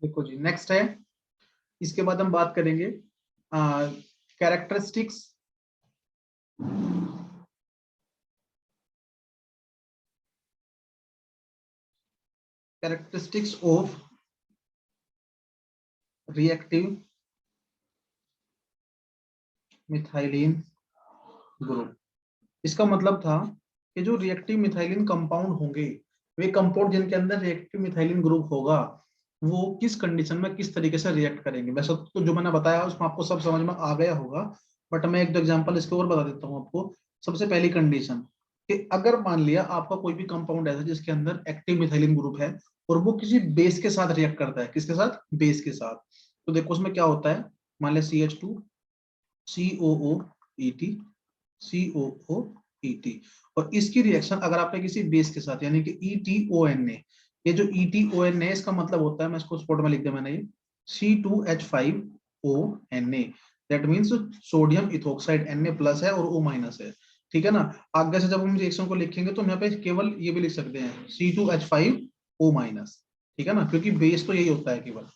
देखो जी, नेक्स्ट है, इसके बाद हम बात करेंगे characteristics of reactive methylene group. इसका मतलब था कि जो रिएक्टिव मिथाइलिन कंपाउंड होंगे, वे कंपाउंड जिनके अंदर रिएक्टिव मिथाइलिन ग्रुप होगा, वो किस कंडीशन में किस तरीके से रिएक्ट करेंगे। वैसे तो जो मैंने बताया उसमें आपको सब समझ में आ गया होगा, बट मैं एक दो एग्जांपल इसके और बता देता हूँ आपको। सबसे पहली कंडीशन कि अगर मान लिया आपका कोई भी कंपाउंड ऐसा जिसके अंदर एक्टिव मिथाइलिन ग्रुप है और वो किसी बेस के साथ रिएक्ट करता है, किसके साथ, बेस के साथ, तो देखो उसमें क्या होता है। मान लिया CH2 COOET COOET, और इसकी रिएक्शन अगर आपने किसी बेस के साथ, यानी कि ETONA, ये जो ETONA है इसका मतलब होता है, मैं इसको स्पॉट में लिख दिया मैंने, ये C2H5ONA, that means sodium ethoxide, Na plus है और O माइनस है, ठीक है ना। आगे से जब हम रिएक्शन को लिखेंगे तो यहाँ पे केवल ये भी लिख सकते हैं C2H5O माइनस, ठीक है ना, क्योंकि बेस तो यही होता है केवल।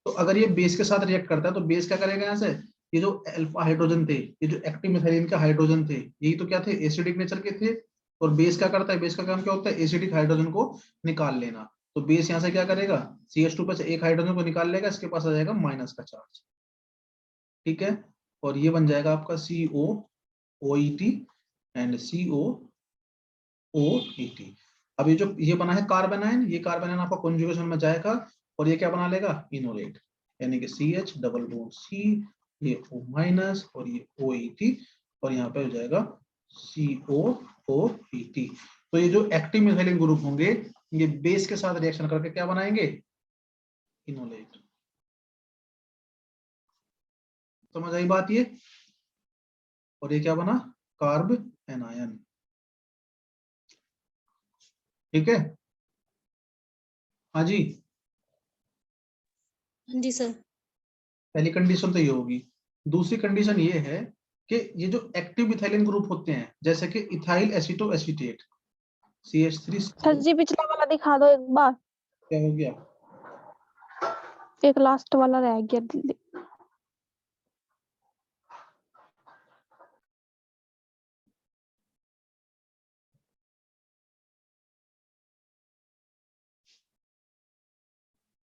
तो अगर ये बेस के साथ रिएक्ट करता है तो बेस क्या करेगा, यहाँ से ये जो अल्फा हाइड्रोजन थे, ये जो एक्टिव मिथाइलिन के हाइड्रोजन थे, यही तो क्या थे, एसिडिक नेचर के थे। और बेस क्या करता है, बेस का काम क्या होता है, एसिडिक हाइड्रोजन को निकाल लेना। तो बेस यहाँ से क्या करेगा, CH2 पे से एक हाइड्रोजन को निकाल लेगा, इसके पास आ जाएगा माइनस का चार्ज, ठीक है। और ये बन जाएगा आपका COOET एंड COOET। अब ये जो ये बना है कार्बन आयन, ये कार्बन आयन आपका कॉन्जुगेशन में जाएगा और ये क्या बना लेगा, इनोलेट, यानी कि CH डबल बॉन्ड C, ये O माइनस और ये OET, और यहाँ पे हो जाएगा COOET। तो ये जो एक्टिव मिथाइलिन ग्रुप होंगे, ये बेस के साथ रिएक्शन करके क्या बनाएंगे, इनोलेट। समझ आई बात ये। और ये क्या बना, कार्ब एनायन, ठीक है। हाँ जी, जी सर। पहली कंडीशन तो ये होगी। दूसरी कंडीशन ये है कि ये जो एक्टिव मिथाइलिन ग्रुप होते हैं, जैसे कि ethyl acetoacetate CH3, sir जी पिछला वाला दिखा दो एक बार, क्या हो गया, एक लास्ट वाला रह गया।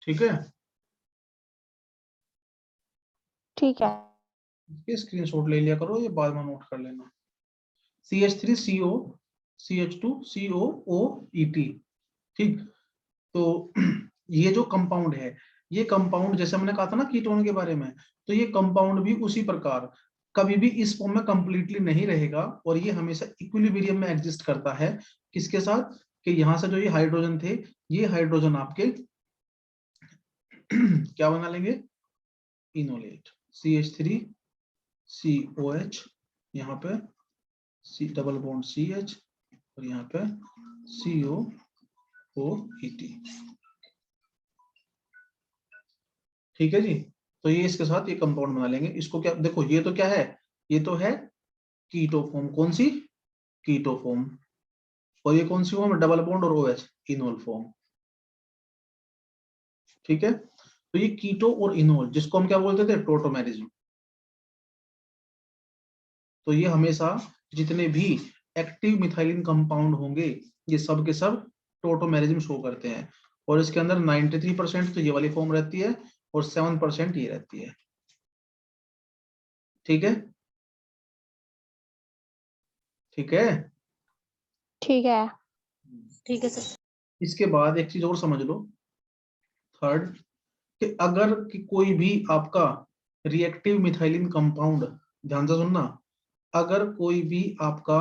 ठीक है। ठीक है, इसके स्क्रीनशॉट ले लिया करो, ये बाद में नोट कर लेना। CH3CO CH2COOET, ठीक। तो ये जो कंपाउंड है, ये कंपाउंड जैसे हमने कहा था ना कीटोन के बारे में, तो ये कंपाउंड भी उसी प्रकार कभी भी इस फॉर्म में कंप्लीटली नहीं रहेगा, और ये हमेशा इक्विलिब्रियम में एग्जिस्ट करता है। किसके साथ, कि यहाँ से जो ये हाइड्रोजन थे, ये हाइड्रोजन आपके क्या बना लेंगे, इनोलेट, CH3COH, यहाँ पे C डबल बॉन्ड CH, और यहाँ पे COOET, ठीक है जी। तो ये इसके साथ ये कंपाउंड बना लेंगे। इसको क्या, देखो ये तो क्या है, ये तो है कीटो फॉर्म, कौन सी, कीटो फॉर्म, और ये कौन सी फॉर्म, डबल बॉन्ड और OH, इनोल फॉर्म, ठीक है। तो ये कीटो और इनोल, जिसको हम क्या बोलते थे, टोटोमेरिज्म। तो ये हमेशा जितने भी एक्टिव मिथाइलिन कंपाउंड होंगे, ये सब के सब टोटोमेरिज्म शो करते हैं। और इसके अंदर 93% तो ये वाली फॉर्म रहती है और 7% ये रहती है, ठीक है। ठीक है, ठीक है, ठीक है सर। इसके बाद एक चीज और समझ लो, थर्ड, कि अगर कि कोई भी आपका रिएक्टिव मिथाइलिन कंपाउंड, ध्यान से सुनना, अगर कोई भी आपका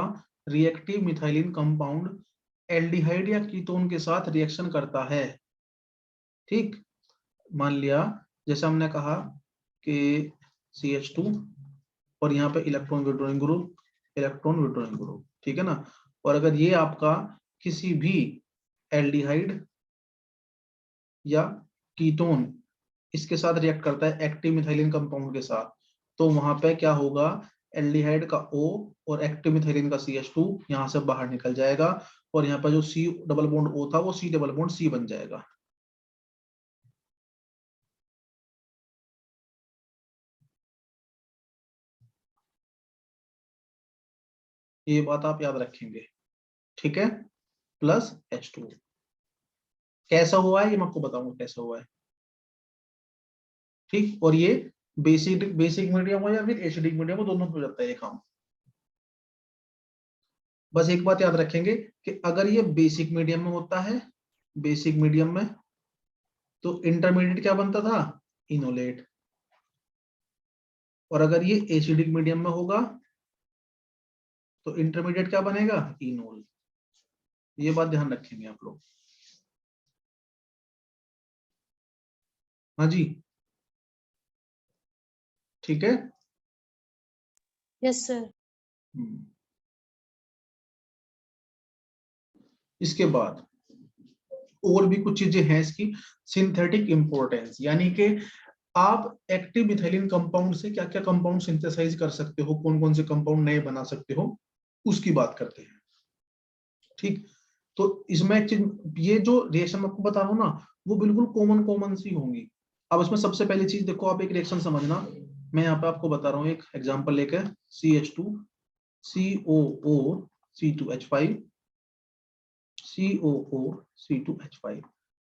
रिएक्टिव मिथाइलिन कंपाउंड एल्डिहाइड या कीटोन के साथ रिएक्शन करता है, ठीक, मान लिया जैसे हमने कहा कि CH2 और यहाँ पे electron withdrawing group, electron withdrawing group, ठीक है ना। और अगर ये आपका किसी भी एल्डिहाइड या कीटोन इसके साथ रिएक्ट करता है एक्टिव मिथाइलिन कंपाउंड के साथ, तो वहां पे क्या होगा, एल्डिहाइड का O और एक्टिव मिथाइलिन का CH2 यहाँ से बाहर निकल जाएगा, और यहाँ पर जो C डबल बॉन्ड O था वो C डबल बॉन्ड C बन जाएगा, ये बात आप याद रखेंगे, ठीक है, प्लस H2। कैसा हुआ है ये मैं आपको बताऊंगा कैसा हुआ है, ठीक। और ये बेसिक मीडियम हो या फिर एसिडिक मीडियम हो, दोनों पे हो जाता है ये काम। बस एक बात याद रखेंगे कि अगर ये बेसिक मीडियम में होता है, बेसिक मीडियम में, तो इंटरमीडिएट क्या बनता था, इनोलेट। और अगर ये एसिडिक मीडियम में होगा तो इंटरमीडिएट क्या बनेगा, इनोल। ये बात ध्यान रखेंगे आप लोग। हाँ जी, ठीक है। Yes sir. इसके बाद और भी कुछ चीजें हैं इसकी, सिंथेटिक इंपॉर्टेंस, यानी कि आप एक्टिव मिथाइलिन कंपाउंड से क्या क्या कंपाउंड सिंथेसाइज कर सकते हो, कौन कौन से कंपाउंड नए बना सकते हो, उसकी बात करते हैं, ठीक। तो इसमें एक चीज, ये जो रिएक्शन मैं आपको बता रहा हूँ ना, वो बिल्कुल कॉमन कॉमन सी होंगी। अब इसमें सबसे पहली चीज देखो, आप एक रिएक्शन समझना, मैं यहाँ पे आपको बता रहा हूँ एक एग्जांपल लेकर, CH2 COO C2H5 COO C2H5।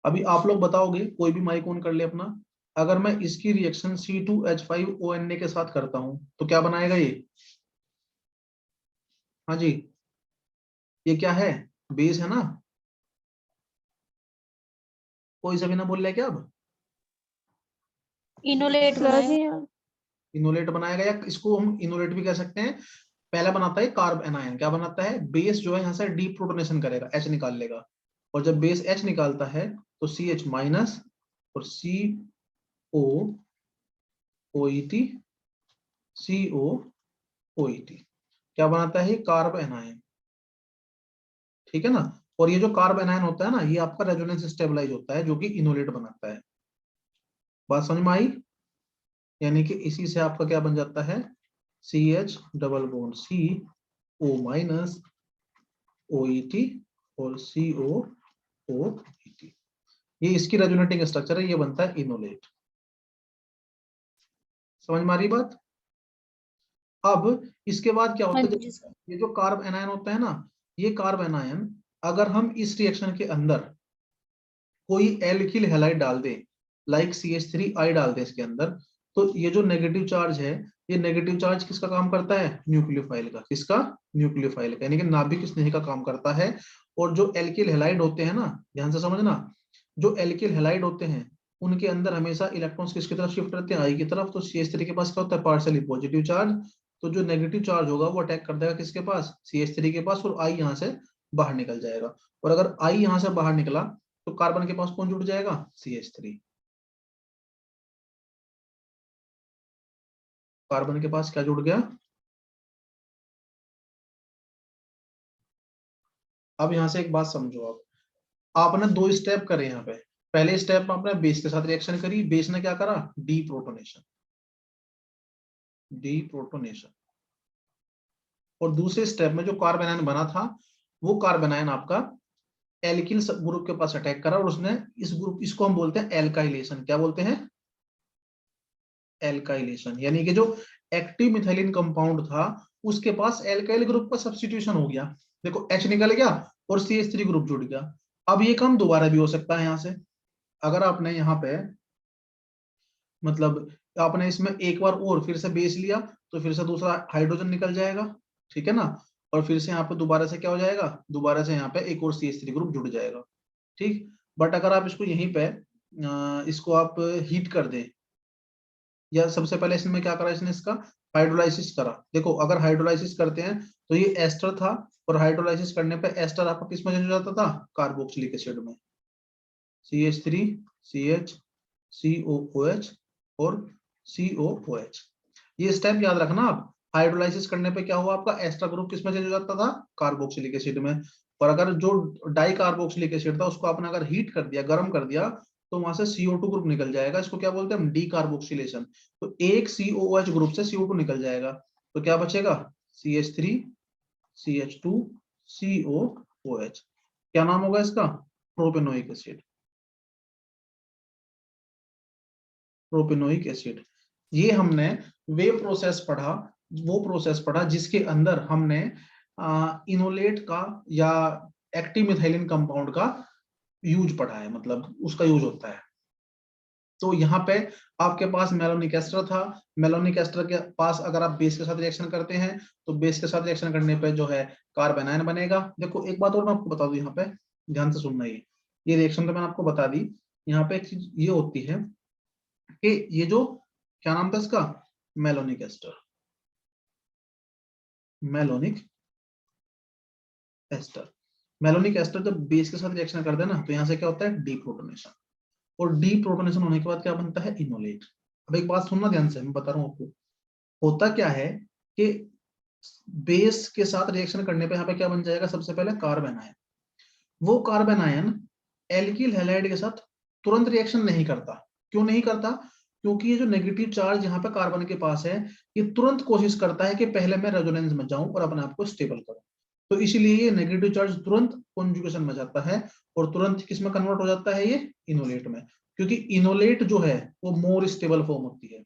अभी आप लोग बताओगे, कोई भी माइक ऑन कर ले अपना, अगर मैं इसकी रिएक्शन C2H5ONA के साथ करता हूं तो क्या बनाएगा ये, हाँ जी, ये क्या है, बेस है ना, कोई सभी ना बोल रहे क्या अब, इनोलेट सर बनाए। जी इनोलेट बनाएगा, या इसको हम इनोलेट भी कह सकते हैं। पहला बनाता है कार्ब एनायन, क्या बनाता है, बेस जो है यहाँ से डीप्रोटोनेशन करेगा, H निकाल लेगा, और जब बेस H निकालता है तो CH माइनस और COOET COOET क्या बनाता है, कार्ब एनायन, ठीक है ना। और ये जो कार्ब एनायन होता है ना, ये आपका रेजोनेंस स्टेबलाइज होता है, जो कि इनोलेट बनाता है। बात समझ में आई, यानी कि इसी से आपका क्या बन जाता है, CH double bond CO minus OET और COOET, ये इसकी रेजोनेटिंग स्ट्रक्चर है, ये बनता है इनोलेट। समझ में आ रही बात। अब इसके बाद क्या हाँ होता है, जी सर। ये जो कार्ब एनायन होता है ना, ये कार्ब एनायन अगर हम इस रिएक्शन के अंदर कोई एल्किल हैलाइड डाल दे, लाइक CH3I डाल दे इसके अंदर, तो ये जो नेगेटिव चार्ज है, ये नेगेटिव चार्ज किसका काम करता है, न्यूक्लियोफाइल का, किसका, न्यूक्लियोफाइल का, यानी कि नाभिक स्नेही का काम करता है। और जो एल्किल हैलाइड होते हैं ना, ध्यान से समझना, जो एल्किल हैलाइड होते हैं उनके अंदर हमेशा इलेक्ट्रॉन्स किसकी तरफ शिफ्ट करते हैं, आई की तरफ। तो CH3 के पास क्या होता है, पार्शियली पॉजिटिव चार्ज, तो जो नेगेटिव चार्ज होगा वो अटैक कर देगा किसके पास, CH3 के पास, और आई यहाँ से बाहर निकल जाएगा। और अगर आई यहाँ से बाहर निकला तो कार्बन के पास कौन जुड़ जाएगा, CH3। कार्बन के पास क्या जुड़ गया। अब यहां से एक बात समझो, आप आपने दो स्टेप करे यहाँ पे। पहले स्टेप में आपने बेस के साथ रिएक्शन करी, बेस ने क्या करा, डीप्रोटोनेशन, डीप्रोटोनेशन। और दूसरे स्टेप में जो कार्बन आयन बना था, वो कार्बन आयन आपका एल्किल ग्रुप के पास अटैक करा, और उसने इस ग्रुप, इसको हम बोलते हैं एल्काइलेशन। क्या बोलते हैं, एल्काइलेशन, यानी कि जो एक्टिव मिथाइलिन कंपाउंड था उसके पास एल्काइल ग्रुप का सब्स्टिट्यूशन हो गया। देखो H निकल गया और CH3 ग्रुप जुड़ गया। अब ये काम दोबारा भी हो सकता है यहाँ से, अगर आपने यहाँ पे मतलब आपने इसमें एक बार और फिर से बेस लिया तो फिर से दूसरा हाइड्रोजन निकल जाएगा, ठीक है ना। और फिर से यहाँ पे दोबारा से क्या हो जाएगा, दोबारा से यहाँ पे एक और CH3 ग्रुप जुड़ जाएगा, ठीक। बट अगर आप इसको यहीं पे इसको आप हीट कर दें, या सबसे पहले इसमें क्या करा, इसने इसका हाइड्रोलाइसिस करा। देखो अगर हाइड्रोलाइसिस करते हैं तो ये एस्टर था, और हाइड्रोलाइसिस करने पे एस्टर आपका किस में चेंज हो जाता था, कार्बोक्सिलिक एसिड में, CH3 CH COOH और COOH। ये स्टेप याद रखना आप, हाइड्रोलाइसिस करने पे क्या हुआ, आपका एस्टर ग्रुप किस में चेंज हो जाता था, कार्बोक्सिलिक एसिड में। और अगर जो डाई कार्बोक्सिलिक एसिड था उसको आपने अगर हीट कर दिया, गर्म कर दिया, तो वहां से CO2 ग्रुप निकल जाएगा, इसको क्या बोलते हैं हम, डी कार्बोक्सिलेशन। तो एक COOH ग्रुप से CO2 निकल जाएगा, तो क्या बचेगा, CH3 CH2 COOH। क्या नाम होगा इसका, प्रोपेनोइक एसिड, प्रोपेनोइक एसिड। ये हमने वे प्रोसेस पढ़ा, वो प्रोसेस पढ़ा जिसके अंदर हमने इनोलेट का या एक्टिव मिथाइलिन कंपाउंड का यूज पढ़ा है, मतलब उसका यूज होता है। तो यहाँ पे आपके पास मेलोनिक एस्टर था, मेलोनिक एस्टर के पास अगर आप बेस के साथ रिएक्शन करते हैं तो बेस के साथ रिएक्शन करने पे जो है कार्बन आयन बनेगा। देखो एक बात और मैं आपको बता दूं, यहाँ पे ध्यान से सुनना, ये रिएक्शन तो मैंने आपको बता दी। यहाँ पे एक चीज ये होती है कि ये जो क्या नाम था इसका, malonic ester, malonic ester, malonic ester जब बेस के साथ रिएक्शन करते हैं ना तो यहाँ से क्या होता है डीप्रोटोनेशन, और डीप्रोटोनेशन होने के बाद क्या बनता है इनोलेट। अब एक बात सुनना ध्यान से, मैं बता रहा हूँ आपको, होता क्या है कि बेस के साथ रिएक्शन करने पे यहाँ पे क्या बन जाएगा, सबसे पहले कार्बन आयन। वो कार्बन आयन एल्किल हैलाइड के साथ तुरंत रिएक्शन नहीं करता। क्यों नहीं करता? क्योंकि ये जो नेगेटिव चार्ज यहाँ पे कार्बन के पास है, ये तुरंत कोशिश करता है कि पहले मैं रेजोनेंस में जाऊं और अपने आप को स्टेबल करूं। तो इसलिए ये नेगेटिव चार्ज तुरंत कॉन्जुगेशन में जाता है और तुरंत किस में कन्वर्ट हो जाता है, ये इनोलेट में। क्योंकि इनोलेट जो है वो मोर स्टेबल फॉर्म होती है।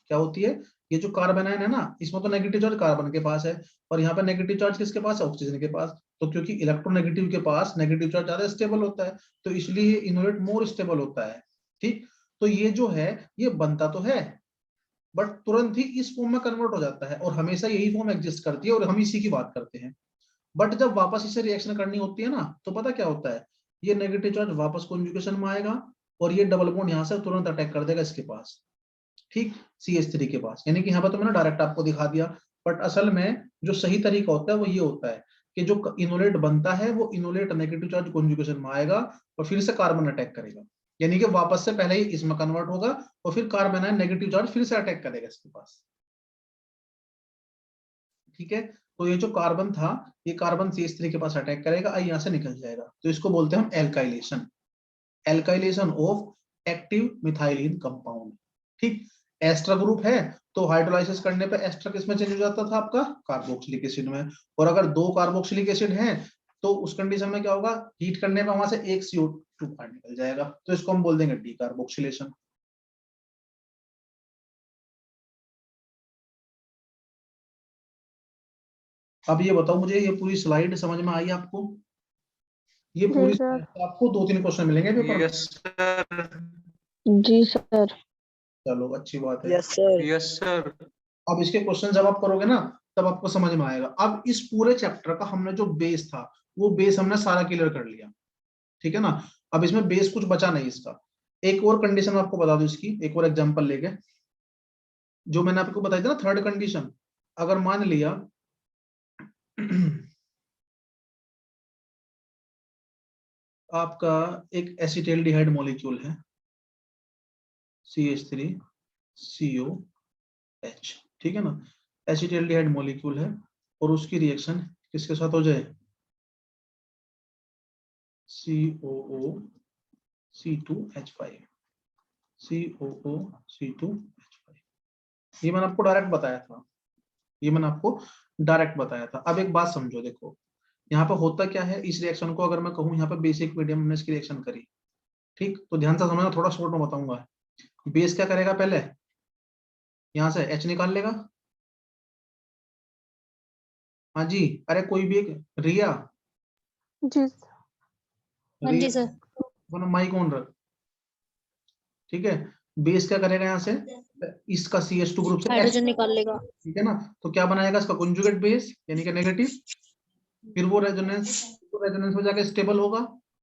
क्या होती है, ये जो कार्बन आयन है ना, इसमें तो नेगेटिव चार्ज कार्बन के पास है और यहाँ पे नेगेटिव चार्ज किसके पास है, ऑक्सीजन के पास। तो क्योंकि इलेक्ट्रोनेगेटिव के पास नेगेटिव चार्ज ज्यादा स्टेबल होता है, तो इसलिए इनोलेट मोर स्टेबल होता है। ठीक, तो ये जो है ये बनता तो है बट तुरंत ही इस फॉर्म में कन्वर्ट हो जाता है और हमेशा यही फॉर्म एग्जिस्ट करती है और हम इसी की बात करते हैं। बट जब वापस इसे रिएक्शन करनी होती है ना तो पता क्या होता है, ये नेगेटिव चार्ज वापस कॉन्जुगेशन में आएगा और ये डबल बॉन्ड यहाँ से तुरंत अटैक कर देगा इसके पास, ठीक, CH3 के पास। यानी कि यहाँ पर तो मैंने डायरेक्ट आपको दिखा दिया, बट असल में जो सही तरीका होता है वो ये होता है कि जो इनोलेट बनता है वो इनोलेट नेगेटिव चार्ज कॉन्जुगेशन में आएगा और फिर से कार्बन अटैक करेगा। यानी कि वापस से पहले ही इसमें कन्वर्ट होगा और फिर कार्बन आयन नेगेटिव चार्ज फिर से अटैक करेगा इसके पास। ठीक है, तो ये जो कार्बन था ये कार्बन CH3 के पास अटैक करेगा, यहाँ से निकल जाएगा। तो इसको बोलते हैं हम alkylation, alkylation of active methylene compound. ठीक, एस्टर ग्रुप है तो हाइड्रोलाइसिस करने पे एस्टर किसमें चेंज हो जाता था आपका, कार्बोक्सिलिक एसिड में। और अगर दो कार्बोक्सिलिक एसिड हैं तो उस कंडीशन में क्या होगा, हीट करने पे वहां से एक CO2 बाहर निकल जाएगा, तो इसको हम बोल देंगे डीकार्बोक्सिलेशन। अब ये बताओ मुझे, ये पूरी स्लाइड समझ में आई आपको? ये जी पूरी सर। स्लाइड आपको 2-3 क्वेश्चन मिलेंगे पेपर में। Yes sir. जी सर। चलो अच्छी बात है। Yes sir. Yes sir. अब इसके क्वेश्चन जब आप करोगे ना तब आपको समझ में आएगा। अब इस पूरे चैप्टर का हमने जो बेस था वो बेस हमने सारा क्लियर कर लिया, ठीक है ना। अब इसमें बेस कुछ बचा नहीं इसका। एक और कंडीशन आपको बता दूं इसकी, एक और एग्जांपल लेके, जो मैंने आपको बताई थी ना थर्ड कंडीशन। अगर मान लिया आपका एक एसिटाल्डिहाइड मॉलिक्यूल है CH3COH, ठीक है ना, एसिटाल्डिहाइड मॉलिक्यूल है और उसकी रिएक्शन किसके साथ हो जाए, COOC2H5, COOC2H5। ये मैंने आपको डायरेक्ट बताया था, ये मैंने आपको डायरेक्ट बताया था। अब एक बात समझो, देखो यहाँ पे होता क्या है, इस रिएक्शन को अगर मैं कहूँ यहाँ पे बेसिक मीडियम हमने इसकी रिएक्शन करी, ठीक, तो ध्यान से समझना, थोड़ा शॉर्ट में बताऊंगा। बेस क्या करेगा, पहले यहाँ से H निकाल लेगा। हाँ जी, अरे कोई भी एक, रिया, जी हाँ जी सर। अपना माइक ऑन रख, ठीक है। बेस क्या करेगा, यहाँ से इसका CH2 ग्रुप से H, हाइड्रोजन निकाल लेगा। ठीक है ना, तो क्या बनाएगा इसका कॉन्जुगेट बेस यानी कि नेगेटिव, फिर वो रेजोनेंस में जाके स्टेबल होगा,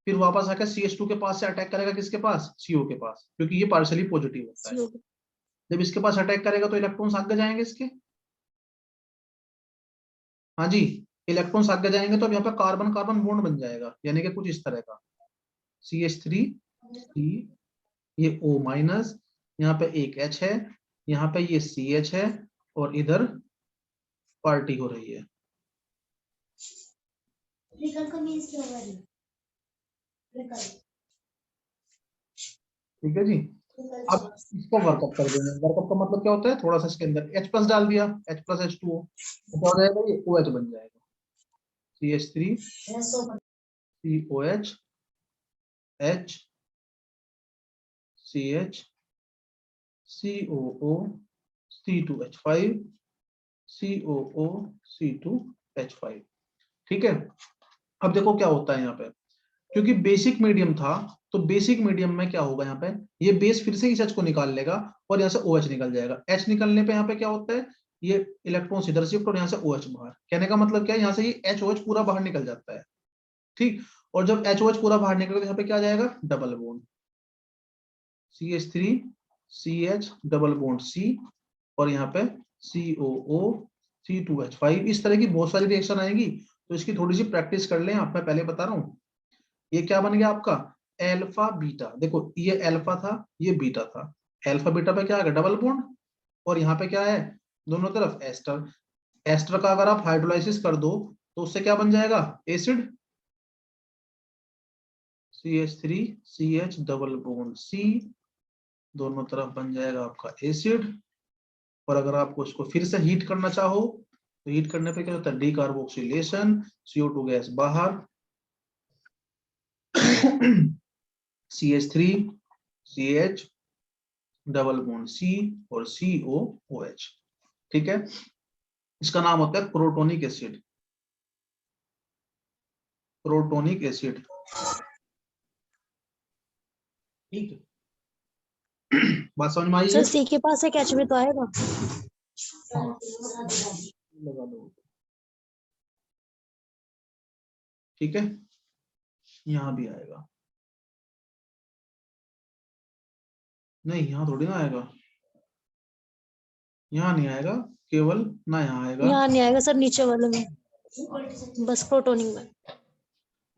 फिर वापस आकर CH2 के पास से अटैक करेगा किसके पास, CO के पास, क्योंकि ये पार्शियली पॉजिटिव होता है। जब इसके पास अटैक करेगा तो इलेक्ट्रॉन्स आगे जाएंगे इसके, हाँ जी, इलेक्ट्रॉन्स आगे जाएंगे तो अब यहाँ पे कार्बन कार्बन बॉन्ड बन जाएगा, यानी कि कुछ इस तरह का CH3 C, ये O माइनस, यहाँ पे एक H है, यहाँ पे ये CH है और इधर पार्टी हो रही है। ठीक है जी। अब इसको वर्कअप कर देंगे। वर्कअप का मतलब क्या होता है, थोड़ा सा इसके अंदर H+ डाल दिया, H+H2O, तो क्या हो जाएगा, ये OH बन जाएगा, CH3 COH H CH COO C2H5 COO C2 H5। ठीक है, अब देखो क्या होता है यहाँ पे, क्योंकि बेसिक मीडियम था तो बेसिक मीडियम में क्या होगा, यहाँ पे ये बेस फिर से इस H को निकाल लेगा और यहाँ से OH निकल जाएगा। H निकलने पे यहाँ पे क्या होता है, ये इलेक्ट्रॉन इधर शिफ्ट और यहाँ से OH बाहर। कहने का मतलब क्या है, यहाँ से ये HOH पूरा बाहर निकल जाता है। ठीक, और जब HOH पूरा बाहर निकलेगा तो यहाँ पे क्या आ जाएगा, double bond CH3 CH double bond C और यहाँ पे COO C2H5। इस तरह की बहुत सारी रिएक्शन आएगी, तो इसकी थोड़ी सी प्रैक्टिस कर लें आप। मैं पहले बता रहा हूँ, ये क्या बन गया आपका अल्फा बीटा। देखो ये अल्फा था, ये बीटा था, अल्फा बीटा पे क्या आ गया, डबल बॉन्ड, और यहाँ पे क्या है, दोनों तरफ एस्टर। एस्टर का अगर आप हाइड्रोलाइसिस कर दो तो उससे क्या बन जाएगा, acid CH3 CH double bond C, दोनों तरफ बन जाएगा आपका एसिड। और अगर आपको इसको फिर से हीट करना चाहो तो हीट करने पे क्या होता है, डीकार्बोक्सिलेशन, CO2 गैस बाहर, CH3 CH double bond C और COOH। ठीक है, इसका नाम होता है प्रोटोनिक एसिड। प्रोटोनिक एसिड, ठीक है। बात समझ में आई सर है, सी के पास एक H भी तो आएगा। लगा दो। ठीक है, यहां भी आएगा, नहीं यहाँ थोड़ी ना आएगा, यहाँ नहीं आएगा, केवल ना यहाँ आएगा। यहाँ नहीं आएगा सर, नीचे वाले में, बस प्रोटोनिक में।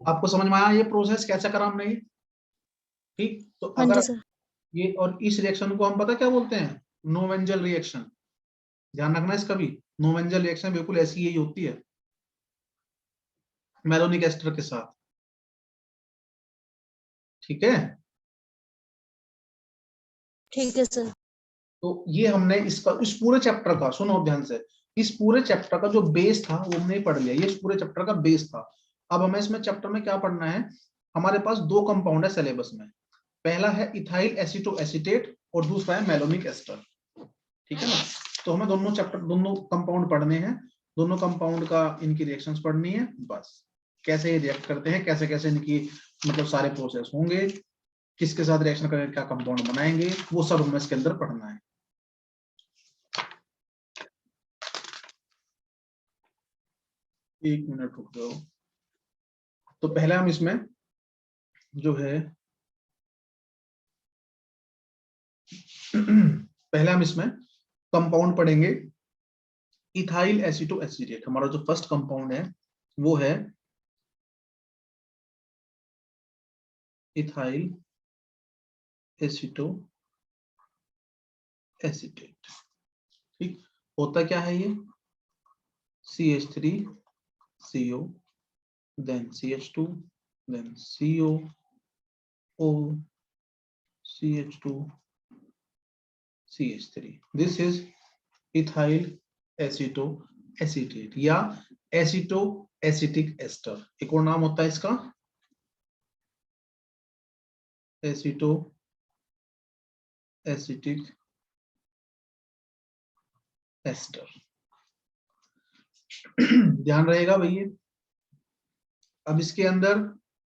आपको समझ में आया ये प्रोसेस कैसे करा हमने ये? ठीक, तो हाँ अगर जी सर। ये, और इस रिएक्शन को हम पता क्या बोलते हैं, नोवेंजल रिएक्शन। ध्यान रखना इसका भी, नोवेंजल रिएक्शन बिल्कुल ऐसी यही होती है मेलोनिक एस्टर के साथ। ठीक है, ठीक है सर। तो ये हमने इसका, इस पूरे चैप्टर का, सुनो ध्यान से, इस पूरे चैप्टर का जो बेस था वो हमने पढ़ लिया। ये इस पूरे चैप्टर का बेस था। अब हमें इसमें चैप्टर में क्या पढ़ना है, हमारे पास दो कंपाउंड है सिलेबस में, पहला है इथाइल एसीटोएसीटेट और दूसरा है मेलोनिक एस्टर। ठीक है ना, तो हमें दोनों चैप्टर, दोनों कंपाउंड पढ़ने हैं, दोनों कंपाउंड का इनकी रिएक्शंस पढ़नी है, बस कैसे ये रिएक्ट करते हैं, कैसे कैसे इनकी मतलब सारे प्रोसेस होंगे, किसके साथ रिएक्शन करके क्या कंपाउंड बनाएंगे, वो सब हमें इसके अंदर पढ़ना है। एक मिनट रुक जाओ। तो पहले हम इसमें जो है पहले हम इसमें कंपाउंड पढ़ेंगे इथाइल एसीटोएसीटेट। हमारा जो फर्स्ट कंपाउंड है वो है इथाइल एसीटोएसीटेट। ठीक, होता क्या है ये, CH3CO then CH2 then COO CH2 CH3। this is ethyl acetoacetate या एसीटोएसिटिक एस्टर। एक और नाम होता है इसका एसीटोएसिटिक एस्टर। ध्यान रहेगा भैया। अब इसके अंदर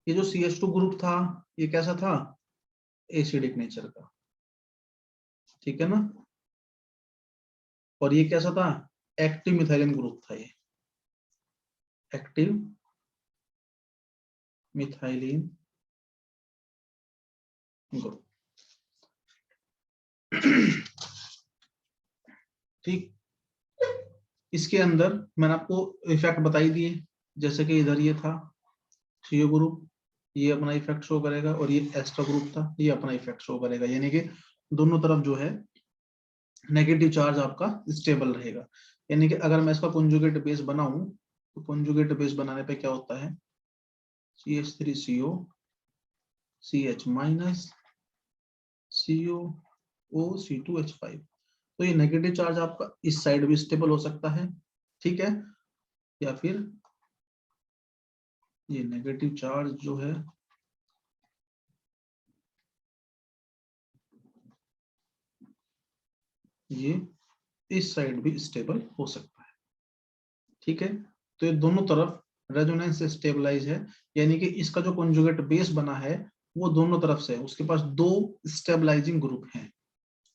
ये जो CH2 ग्रुप था ये कैसा था, एसिडिक नेचर का। ठीक है ना, और ये कैसा था, एक्टिव मिथाइलिन ग्रुप था, ये एक्टिव मिथाइलिन ग्रुप। ठीक, इसके अंदर मैंने आपको इफेक्ट बताई दिए, जैसे कि इधर ये था CO ग्रुप, ये अपना इफेक्ट शो करेगा, और ये एस्टर ग्रुप था, ये अपना इफेक्ट शो करेगा, यानी कि दोनों तरफ जो है नेगेटिव चार्ज आपका स्टेबल रहेगा। यानी कि अगर मैं इसका कॉन्जुगेट बेस बनाऊं तो कॉन्जुगेट बेस बनाने पे क्या होता है, CH3CO CH minus COO C2H5। तो ये नेगेटिव चार्ज आपका इस साइड भी स्टेबल हो सकता है, ठीक है, या फिर ये नेगेटिव चार्ज जो है ये इस साइड भी स्टेबल हो सकता है। ठीक है, तो ये दोनों तरफ रेजोनेंस स्टेबलाइज है, यानी कि इसका जो कॉन्जुगेट बेस बना है वो दोनों तरफ से, उसके पास दो स्टेबलाइजिंग ग्रुप हैं।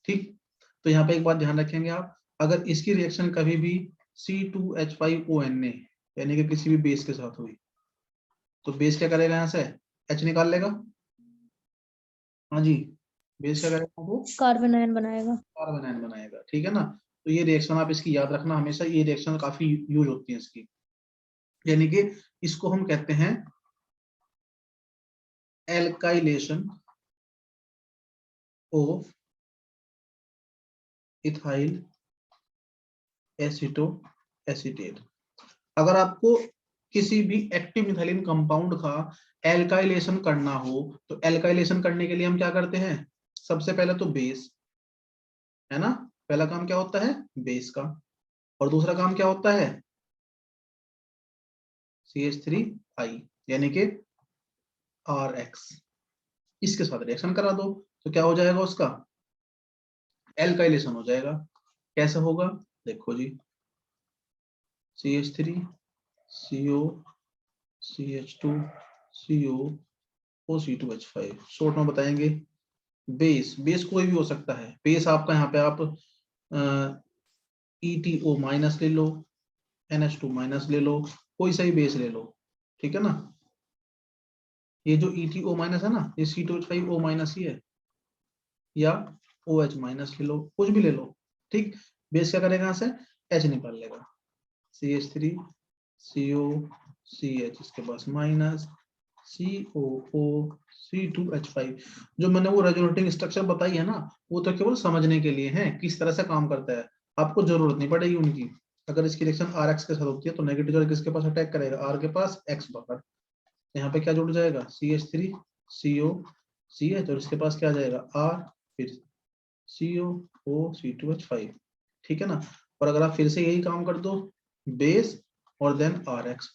ठीक, तो यहाँ पे एक बात ध्यान रखेंगे आप, अगर इसकी रिएक्शन कभी भी C2H5ONA यानी कि किसी भी बेस के साथ हुई तो बेस क्या करेगा, यहाँ से H निकाल लेगा। हाँ जी, बेस क्या करेगा, वो कार्बन आयन बनाएगा। कार्बन आयन बनाएगा। ठीक है ना, तो ये रिएक्शन आप इसकी याद रखना हमेशा, ये रिएक्शन काफी यूज होती है इसकी, यानी कि इसको हम कहते हैं alkylation of ethyl aceto acetate. अगर आपको किसी भी एक्टिव मिथाइलिन कंपाउंड का एल्काइलेशन करना हो तो एल्काइलेशन करने के लिए हम क्या करते हैं, सबसे पहले तो बेस है ना, पहला काम क्या होता है बेस का, और दूसरा काम क्या होता है CH3I यानी कि RX, इसके साथ रिएक्शन करा दो तो क्या हो जाएगा, उसका एल्काइलेशन हो जाएगा। कैसे होगा, देखो जी, CH3 CO CH2 CO OC2H5, short में बताएंगे बेस। बेस कोई भी हो सकता है, बेस आपका यहाँ पे आप ETO माइनस ले लो, NH2 माइनस ले लो, कोई सा ही बेस ले लो। ठीक है ना, ये जो ETO माइनस है ना, ये C2H5O माइनस ही है, या OH माइनस ले लो, कुछ भी ले लो। ठीक, बेस क्या करेगा, यहाँ से H निकाल लेगा, CH3 CO CH, इसके पास माइनस COO C2H5। जो मैंने वो रेजोनेटिंग स्ट्रक्चर बताई है ना, वो तो केवल समझने के लिए है किस तरह से काम करता है, आपको जरूरत नहीं पड़ेगी उनकी। अगर इसकी रिएक्शन RX के साथ होती है तो नेगेटिव चार्ज किसके पास अटैक करेगा, R के पास, X बाहर, यहाँ पे क्या जुड़ जाएगा CH3 CO CH, और इसके पास क्या आ जाएगा R, फिर COO C2H5। ठीक है ना, और अगर आप फिर से यही काम कर दो बेस और देन RX,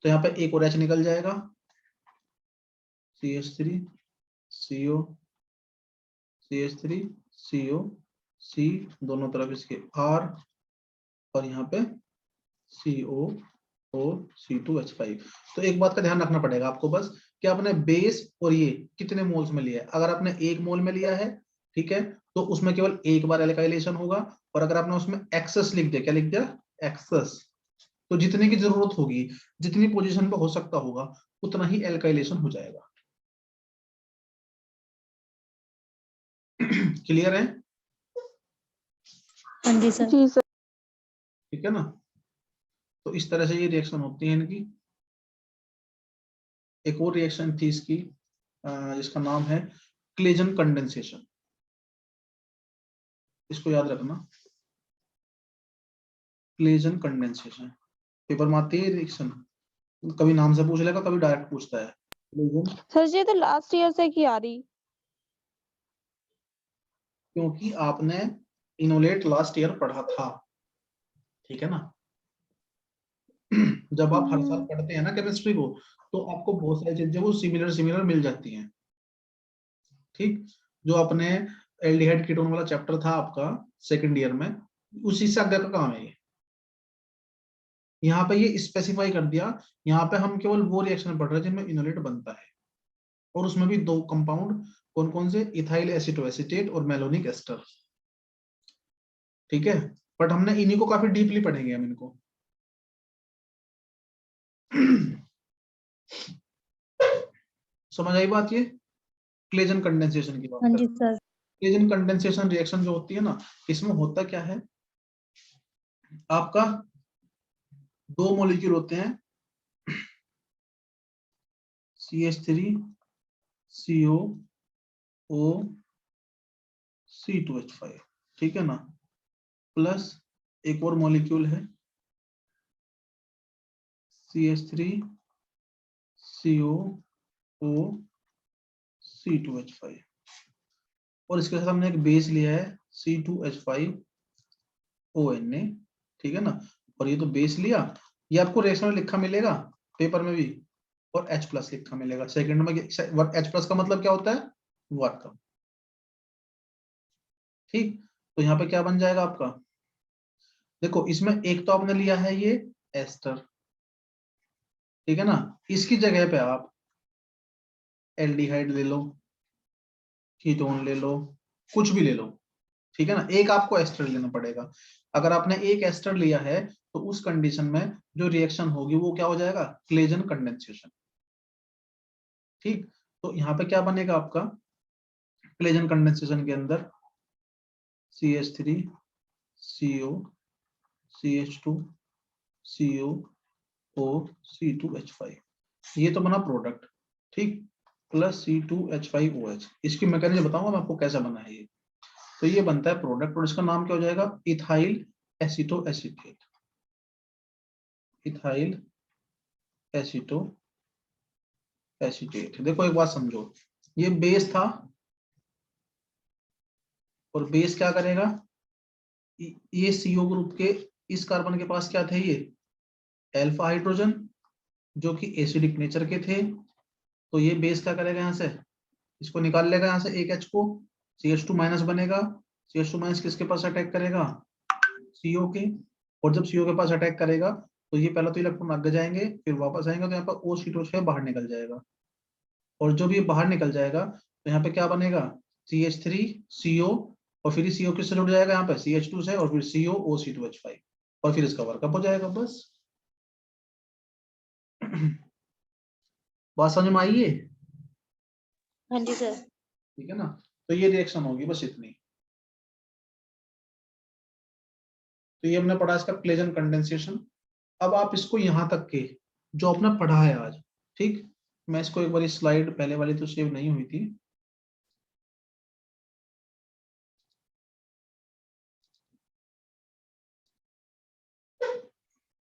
तो यहाँ पे एक और H निकल जाएगा, CH3 CO CH3 CO C, दोनों तरफ इसके R, और यहाँ पे COO C2H5। तो एक बात का ध्यान रखना पड़ेगा आपको बस, कि आपने बेस और ये कितने मोल्स में लिया है। अगर आपने 1 मोल में लिया है, ठीक है, तो उसमें केवल एक बार एल्काइलेशन होगा, और अगर आपने उसमें एक्सेस लिख दिया, क्या लिख दिया, एक्सेस, तो जितने की जरूरत होगी, जितनी पोजीशन पे हो सकता होगा, उतना ही एल्काइलेशन हो जाएगा। क्लियर है? हाँ जी सर। जी सर। ठीक है ना, तो इस तरह से ये रिएक्शन होती है इनकी। एक और रिएक्शन थी इसकी जिसका नाम है क्लेजन कंडेंसेशन, इसको याद रखना, क्लेजन कंडेंसेशन। पेपर में आती है रिएक्शन, कभी नाम से पूछ लेगा, कभी डायरेक्ट पूछता है क्लेजन, सर जी तो लास्ट ईयर से की आ रही। क्योंकि आपने इनोलेट लास्ट ईयर पढ़ा था। ठीक है ना, जब आप हर साल पढ़ते हैं ना केमिस्ट्री को, तो आपको बहुत सारी चीजें वो सिमिलर सिमिलर मिल जाती हैं। ठीक, जो अपने एल्डिहाइड कीटोन वाला चैप्टर था आपका सेकंड ईयर में, उसी से आगे का काम है ये। यहाँ पे ये स्पेसिफाई कर दिया, यहाँ पे हम केवल वो रिएक्शन पढ़ रहे हैं जिनमें इनोलेट बनता है, और उसमें भी दो कंपाउंड, कौन कौन से, इथाइल एसीटोएसीटेट और मेलोनिक एस्टर। ठीक है, बट हमने इन्हीं को काफी डीपली पढ़ेंगे हम इनको। समझ आई बात, ये क्लेजन कंडेंसेशन की बात हाँ कर। जी सर। क्लेजन कंडेंसेशन रिएक्शन जो होती है ना, इसमें होता क्या है, आपका दो मॉलिक्यूल होते हैं, CH3 CO O C2H5, ठीक है ना, प्लस एक और मॉलिक्यूल है CH3 CO O C2H5, और इसके साथ हमने एक बेस लिया है C2H5ONA। ठीक है ना, और ये तो बेस लिया, ये आपको रिएक्शन में लिखा मिलेगा पेपर में भी, और H प्लस लिखा मिलेगा सेकंड में। H प्लस का मतलब क्या होता है, वर्क। ठीक, तो यहाँ पे क्या बन जाएगा आपका, देखो इसमें एक तो आपने लिया है ये एस्टर, ठीक है ना। इसकी जगह पे आप एल्डिहाइड ले लो, कीटोन ले लो, कुछ भी ले लो, ठीक है ना। एक आपको एस्टर लेना पड़ेगा। अगर आपने एक एस्टर लिया है तो उस कंडीशन में जो रिएक्शन होगी वो क्या हो जाएगा, क्लेजन कंडेंसेशन। ठीक, तो यहाँ पे क्या बनेगा आपका, क्लेजन कंडेंसेशन के अंदर CH3 CO CH2 CO O C2H5, ये तो बना प्रोडक्ट, ठीक, प्लस C2H5OH। इसकी मैकेनिज्म बताऊंगा मैं आपको कैसा बना है ये। तो ये बनता है प्रोडक्ट, और इसका नाम क्या हो जाएगा, ethyl aceto acetate. Ethyl aceto acetate. देखो एक बात समझो, ये बेस था, और बेस क्या करेगा, ये CO ग्रुप के इस कार्बन के पास क्या थे, ये अल्फा हाइड्रोजन जो कि एसिडिक नेचर के थे। तो ये बेस क्या करेगा, यहाँ से इसको निकाल लेगा, यहाँ से एक H को, CH2 माइनस बनेगा। CH2 माइनस किसके पास अटैक करेगा, CO के। और जब CO के पास अटैक करेगा तो ये पहला तो इलेक्ट्रॉन आगे जाएंगे, फिर वापस आएंगे, तो यहाँ पर O बाहर निकल जाएगा। और जब ये बाहर निकल जाएगा तो यहाँ पे क्या बनेगा, CH3 CO, और फिर CO किससे जुड़ जाएगा, यहाँ पे CH2 से, और फिर CO O C2H5, और फिर इसका वर्कअप हो जाएगा बस। बात समझ में आई है। हाँ जी सर। ठीक है ना, तो ये रिएक्शन होगी बस इतनी। तो ये हमने पढ़ा इसका क्लेजन कंडेंसेशन। अब आप इसको यहाँ तक के जो आपने पढ़ा है आज, ठीक, मैं इसको एक बार स्लाइड पहले वाली तो सेव नहीं हुई थी,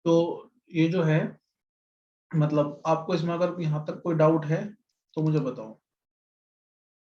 तो ये जो है, मतलब आपको इसमें अगर यहाँ तक कोई डाउट है तो मुझे बताओ।